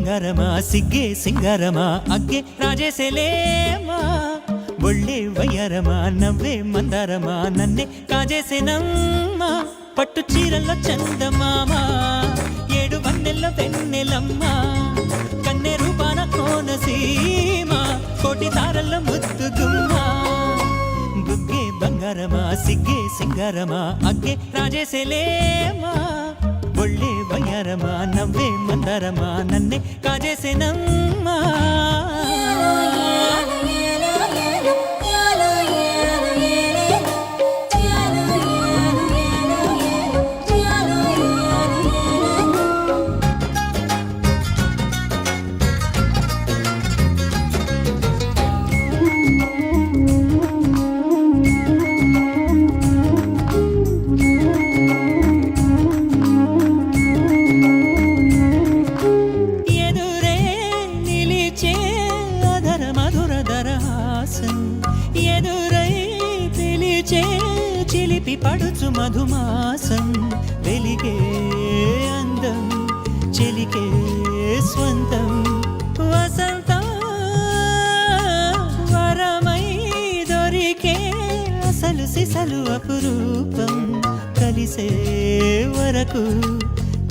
బంగారమా సిగ్గే సింగారమా అగ్గే రాజేసేలేమా ఒళ్ళే వయ్యారమా నవ్వే మందారమా నన్నే కాజేసేనమ్మా పట్టు చీరల్లో చందమామా ఏడు వన్నెల్లో వెన్నెలమ్మా కన్నె రూపాన కోనసీమా కోటి తారల్లో ముద్దుగుమ్మా బుగ్గే బంగారమా సిగ్గే సింగారమా అగ్గే రాజేసేలేమా ఒళ్ళే వయ్యారమా నవ్వే మందారమా నన్నే కాజేసేనమ్మా ఎదురై పిలిచే చిలిపి పడుచు మధుమాసం వెలిగే అందం చెలికే స్వంతం వసంతం వరమై దొరికే అసలు సిసలు అపురూపం కలిసే వరకు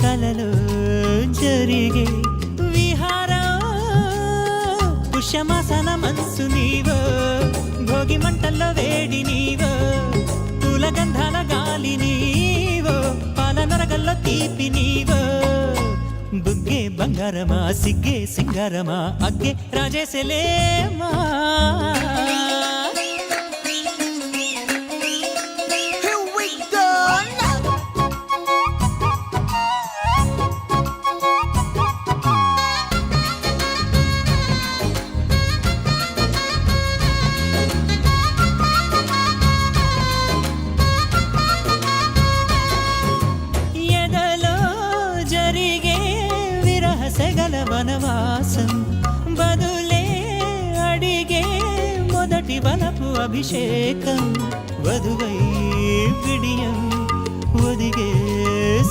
కలలో జరిగే పుష్యమాసన మనసు నీవో భోగి మంటల్లో వేడి నీవో పూల గంధాల గాలి నీవో పాల నరగల్లో తీపి నీవో బుగ్గే బంగారమా సిగ్గే సింగారమా అగ్గే రాజేసేలేమా సెగల వనవాసం బదులే అడిగే మొదటి వలపు అభిషేకం వధువై విడియం ఒదిగే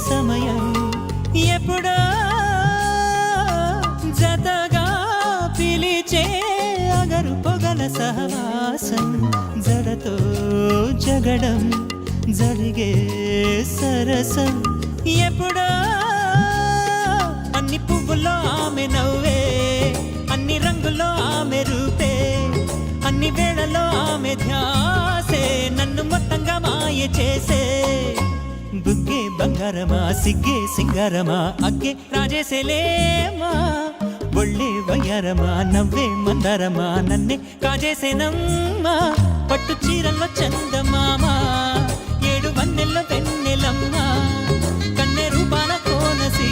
సమయం ఎప్పుడో జతగా పిలిచే అగరు పొగల సహవాసం జడతో జగడం జరిగే సరసం ఎప్పుడో అన్ని పువ్వుల్లో ఆమె నవ్వే అన్ని రంగుల్లో ఆమె రూపే అన్ని వేళల్లో ఆమె ధ్యాసే నన్ను మొత్తంగా మాయ చేసే బుగ్గే బంగారమా సిగ్గే సింగారమా అగ్గే రాజేసేలేమా ఒళ్ళే వయ్యారమా నవ్వే మందారమా నన్నే కాజేసేనమ్మా పట్టు చీరల్లో చందమామా ఏడు వన్నెల్లో వెన్నెలమ్మా కన్నె రూపాన కోనసీ